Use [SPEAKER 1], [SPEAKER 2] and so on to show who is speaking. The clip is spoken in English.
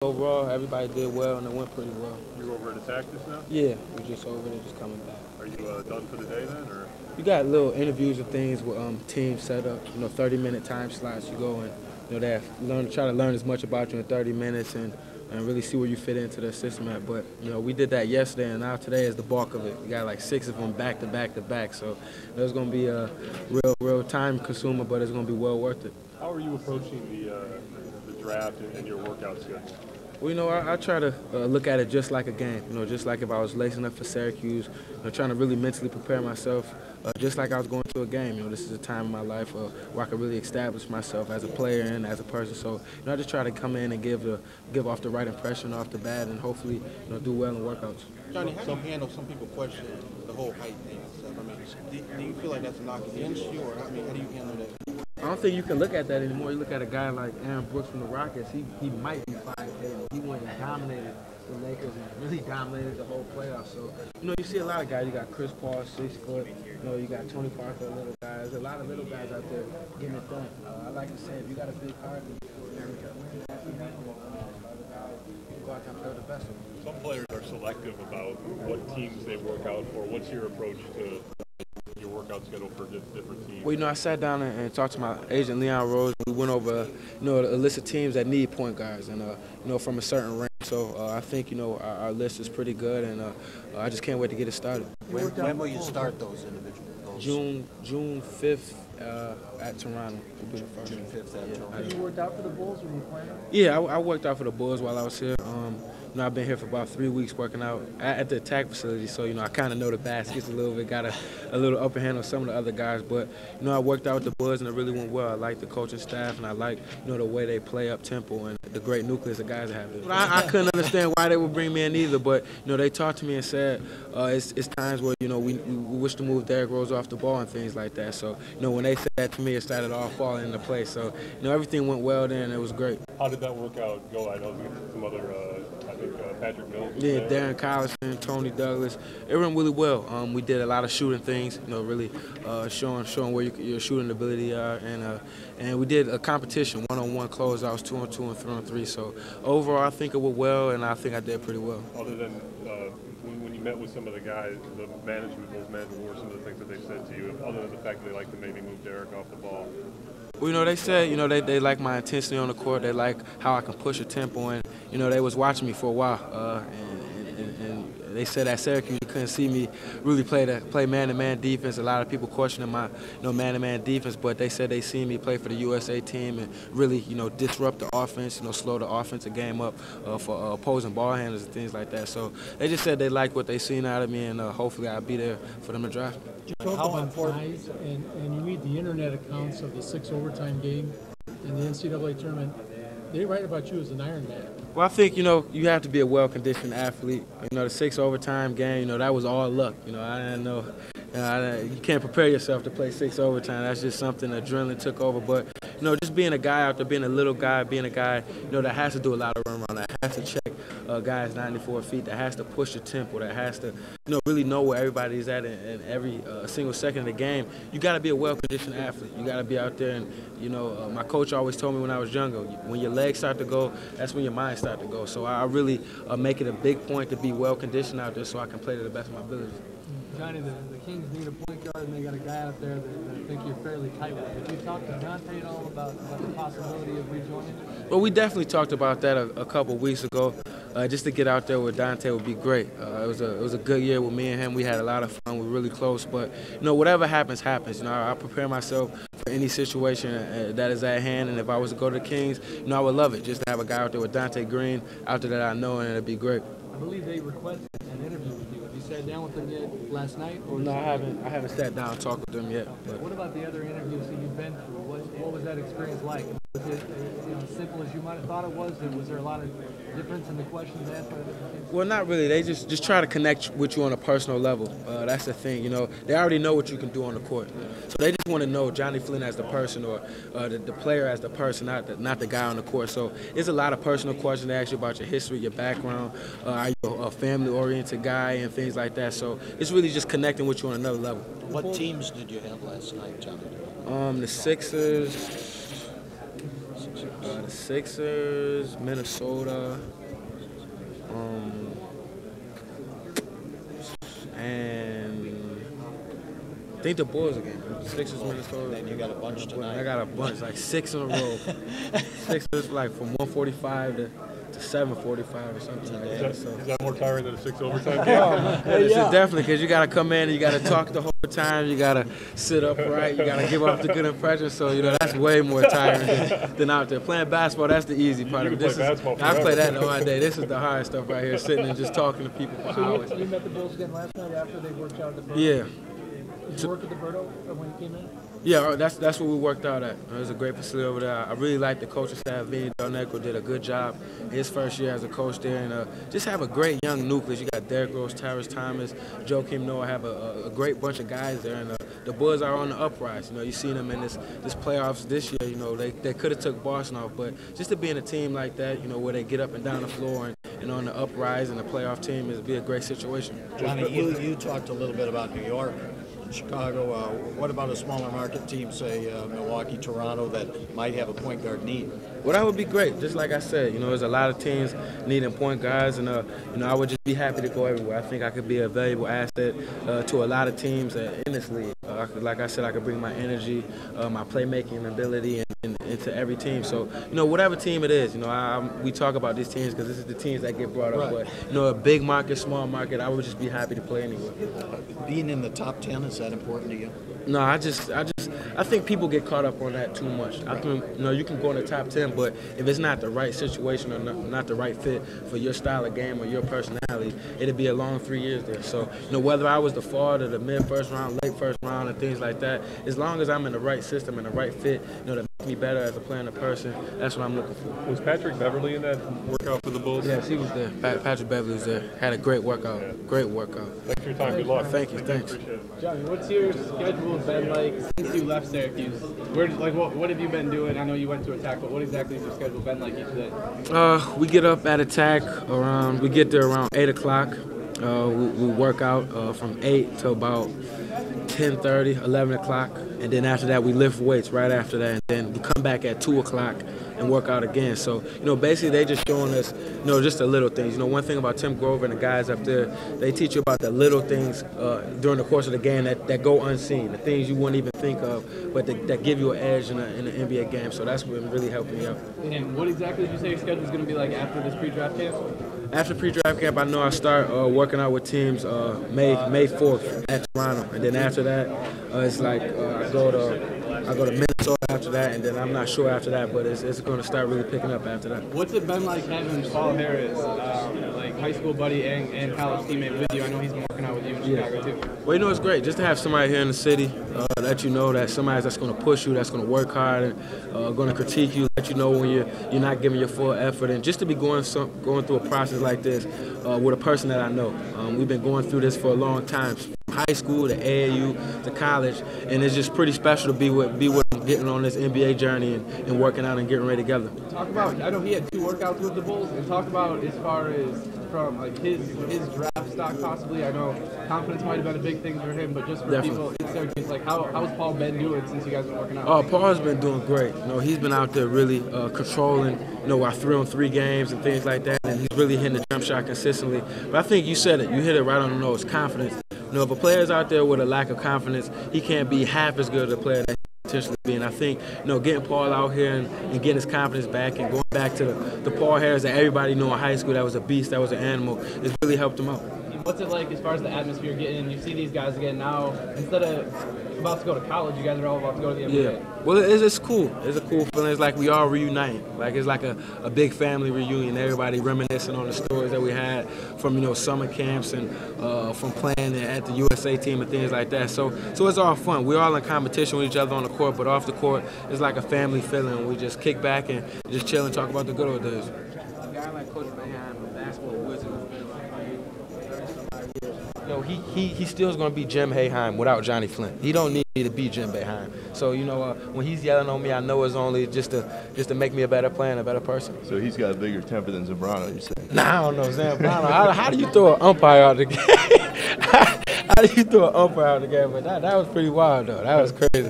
[SPEAKER 1] Overall, everybody did well, and it went pretty well.
[SPEAKER 2] You're over at Attack just now?
[SPEAKER 1] Yeah, we just over there, just coming back.
[SPEAKER 2] Are you done for the day then, or?
[SPEAKER 1] You got little interviews and things with teams set up. 30-minute time slots. You go and they try to learn as much about you in 30 minutes and really see where you fit into the system at. But we did that yesterday, and now today is the bulk of it. We got like 6 of them back to back to back. So it's going to be a real time consumer, but it's going to be well worth it.
[SPEAKER 2] How are you approaching the draft and your workout schedule?
[SPEAKER 1] Well, I try to look at it just like a game, just like if I was lacing up for Syracuse, trying to really mentally prepare myself, just like I was going to a game. This is a time in my life where I can really establish myself as a player and as a person. So, I just try to come in and give off the right impression off the bat and hopefully, do well in workouts.
[SPEAKER 3] Jonny, how do you handle some people question the whole height thing and stuff? I mean, do you feel like that's a knock against you, or how do you handle that?
[SPEAKER 1] I don't think you can look at that anymore. You look at a guy like Aaron Brooks from the Rockets. He might be 5'8". He went and dominated the Lakers and really dominated the whole playoffs. So, you see a lot of guys. You got Chris Paul, 6 foot. You got Tony Parker, little guys. There's a lot of little guys out there getting it done. I like to say, if you got a big heart, you can go out there and play the best of them.
[SPEAKER 2] Some players are selective about what teams they work out for. What's your approach to your workout schedule for different teams?
[SPEAKER 1] Well, I sat down and talked to my agent, Leon Rose. We went over, a list of teams that need point guards and, from a certain range. So I think, our list is pretty good, and I just can't wait to get it started.
[SPEAKER 3] When will you start those individuals?
[SPEAKER 1] June 5th at Toronto. Will be the first.
[SPEAKER 3] June 5th at Toronto.
[SPEAKER 4] Have you worked out for the Bulls when you playing?
[SPEAKER 1] Yeah, I worked out for the Bulls while I was here. I've been here for about 3 weeks working out at the Attack facility, so I kind of know the baskets a little bit, got a little upper hand on some of the other guys. But I worked out with the Bulls and it really went well. I like the coaching staff and I like the way they play up tempo and the great nucleus of guys that have it. I couldn't understand why they would bring me in either, but they talked to me and said it's times where we wish to move Derrick Rose off the ball and things like that. So when they said that to me, it started all falling into place. So everything went well there and it was great.
[SPEAKER 2] How did that workout go? I know some other. I think Patrick Mills.
[SPEAKER 1] Yeah, Darren Collison, Tony Douglas. It went really well. We did a lot of shooting things, really showing where your shooting ability are, and we did a competition, one-on-one closeouts, 2-on-2 and 3-on-3. So overall, I think it went well, and I think I did pretty well.
[SPEAKER 2] Other than when you met with some of the guys, the management, Bulls management, what were some of the things that they said to you, other than the fact that they like to maybe move Derrick off the ball?
[SPEAKER 1] Well, they said, they like my intensity on the court. They like how I can push a tempo, and they was watching me for a while, and they said at Syracuse you couldn't see me really play man-to-man defense. A lot of people questioning my man-to-man defense, but they said they seen me play for the USA team and really disrupt the offense, slow the offensive game up for opposing ball handlers and things like that. So they just said they liked what they seen out of me, and hopefully I'll be there for them to draft.
[SPEAKER 4] You talk about ties, and you read the internet accounts of the 6 overtime game in the NCAA tournament. They write about you as an Iron Man.
[SPEAKER 1] Well, I think, you have to be a well-conditioned athlete. The 6 overtime game, that was all luck. I didn't know. You can't prepare yourself to play 6 overtime. That's just something adrenaline took over. But, just being a guy out there, being a little guy, being a guy, that has to do a lot of run around, that has to check guys 94 feet, that has to push the tempo, that has to, really know where everybody's at in every single second of the game. You got to be a well-conditioned athlete. You got to be out there, and, my coach always told me when I was younger, when your legs start to go, that's when your mind starts to go. So I really make it a big point to be well-conditioned out there so I can play to the best of my abilities.
[SPEAKER 4] Jonny, the Kings need a point guard, and they got a guy out there that I think you're fairly tight with. Did you talk to Dante at all about the possibility of rejoining?
[SPEAKER 1] Well, we definitely talked about that a couple weeks ago. Just to get out there with Dante would be great. It was a good year with me and him. We had a lot of fun. We were really close. But, whatever happens, happens. I prepare myself for any situation that is at hand. And if I was to go to the Kings, I would love it just to have a guy out there with Dante Green out there that I know, and it'd be great.
[SPEAKER 4] I believe they requested an interview with you. Have you sat down with them yet last night? Or
[SPEAKER 1] no, I haven't sat down and talked with them yet. But.
[SPEAKER 4] What about the other interviews that you've been through? What was that experience like? Was it as simple as you might have thought it was? Was there a lot of difference in the questions asked by the different teams?
[SPEAKER 1] Well, not really. They just try to connect with you on a personal level. That's the thing. They already know what you can do on the court. So they just want to know Jonny Flynn as the person, or the player as the person, not the guy on the court. So it's a lot of personal questions. They ask you about your history, your background, are you a family-oriented guy, and things like that. So it's really just connecting with you on another level.
[SPEAKER 3] What teams did you have last night, Jonny?
[SPEAKER 1] The Sixers. The Sixers, Minnesota, and I think the Bulls again. Sixers, Minnesota.
[SPEAKER 5] And you got a bunch tonight.
[SPEAKER 1] I got a bunch, like 6 in a row. Sixers, like from 145 to 7:45 or something like that. So.
[SPEAKER 2] Is that more tiring than a 6 overtime game?
[SPEAKER 1] It's definitely, because you got to come in and you got to talk the whole time. You got to sit upright. You got to give up the good impression. So, that's way more tiring than out there. Playing basketball, that's the easy part of it. I play that all day. This is the hard stuff right here, sitting and just talking to people for hours.
[SPEAKER 4] So you met the Bulls again last night after they worked out the Berto?
[SPEAKER 1] Yeah.
[SPEAKER 4] Did you work at the Berto when you came in?
[SPEAKER 1] Yeah, that's what we worked out at. It was a great facility over there. I really like the coaching staff. Vinny Del Negro did a good job his first year as a coach there, and just have a great young nucleus. You got Derrick Rose, Tyrese Thomas, Joakim Noah, have a great bunch of guys there, and the Bulls are on the uprise. You see them in this playoffs this year. They could have took Boston off, but just to be in a team like that, where they get up and down the floor and on the uprise and the playoff team, it'd be a great situation.
[SPEAKER 5] Johnny, you talked a little bit about New York. Chicago, what about a smaller market team, say Milwaukee, Toronto, that might have a point guard need?
[SPEAKER 1] Well, that would be great. Just like I said, there's a lot of teams needing point guards, and I would just be happy to go everywhere. I think I could be a valuable asset to a lot of teams in this league. Like I said, I could bring my energy, my playmaking ability, into every team. So, whatever team it is, we talk about these teams because this is the teams that get brought up.
[SPEAKER 5] Right.
[SPEAKER 1] But, a big market, small market, I would just be happy to play anywhere.
[SPEAKER 5] Being in the top 10, is that important to you?
[SPEAKER 1] No, I think people get caught up on that too much. I think, you can go in the top 10, but if it's not the right situation or not the right fit for your style of game or your personality, it'd be a long 3 years there. So, whether I was the fall or the mid-first round, late first round, and things like that, as long as I'm in the right system and the right fit, that makes me better as a player and a person, that's what I'm looking for.
[SPEAKER 2] Was Patrick Beverly in that workout for the Bulls?
[SPEAKER 1] Yes, he was there. Patrick Beverly was there. Had a great workout. Great workout.
[SPEAKER 2] Thanks for your time. Good luck.
[SPEAKER 1] Thank you. Thanks.
[SPEAKER 6] Johnny, what's your schedule been like since you left Syracuse? What have you been doing? I know you went to Attack, but what exactly has your schedule been like each day?
[SPEAKER 1] We get up at Attack we get there around 8 o'clock. We work out from 8 to about 10:30, 11 o'clock, and then after that we lift weights right after that, and then we come back at 2 o'clock and work out again. So, basically they just showing us, just the little things. One thing about Tim Grover and the guys up there, they teach you about the little things during the course of the game that go unseen, the things you wouldn't even think of, but that give you an edge in an NBA game. So that's what really helped me out.
[SPEAKER 6] And what exactly did you say your schedule is going to be like after this pre-draft camp?
[SPEAKER 1] After pre-draft camp, I know I start working out with teams May 4th at Toronto, and then after that, it's like I go to Minnesota after that, and then I'm not sure after that, but it's going to start really picking up after that.
[SPEAKER 6] What's it been like having Paul Harris, like high school buddy and college teammate with you? I know he's been working out with you in Chicago too.
[SPEAKER 1] Well, it's great just to have somebody here in the city let you know that somebody that's going to push you, that's going to work hard, and going to critique you, let you know when you're not giving your full effort, and just to be going through a process like this with a person that I know. We've been going through this for a long time, from high school to AAU to college, and it's just pretty special to be with him, getting on this NBA journey and working out and getting ready together.
[SPEAKER 6] Talk about, I know he had 2 workouts with the Bulls, and talk about as far as from like his draft stock possibly. I know confidence might have been a big thing for him, but just for people in Syracuse, like how's Paul been doing since you guys have been working out?
[SPEAKER 1] Oh, Paul's been doing great. He's been out there really controlling, our 3-on-3 games and things like that, and he's really hitting the jump shot consistently. But I think you said it. You hit it right on the nose. Confidence. If a player's out there with a lack of confidence, he can't be half as good as a player that he potentially be. And I think, getting Paul out here and getting his confidence back and going back to the Paul Harris that everybody knew in high school, that was a beast, that was an animal, it's really helped him out.
[SPEAKER 6] What's it like as far as the atmosphere getting? You see these guys again now. Instead of about to go to college, you guys are all about to go to the NBA.
[SPEAKER 1] Yeah. Well, it's cool. It's a cool feeling. It's like we all reuniting. Like it's like a big family reunion. Everybody reminiscing on the stories that we had from summer camps and from playing at the USA team and things like that. So it's all fun. We're all in competition with each other on the court, but off the court, it's like a family feeling. We just kick back and just chill and talk about the good old days. A guy like Coach Boeheim, the basketball wizard, he still is going to be Jim Boeheim without Jonny Flynn. He don't need me to be Jim Boeheim. So when he's yelling on me, I know it's only just to make me a better player and a better person.
[SPEAKER 7] So he's got a bigger temper than Zambrano, you saying?
[SPEAKER 1] Nah, I don't know Zambrano. How do you throw an umpire out of the game? How do you throw an umpire out of the game? But that was pretty wild though. That was crazy.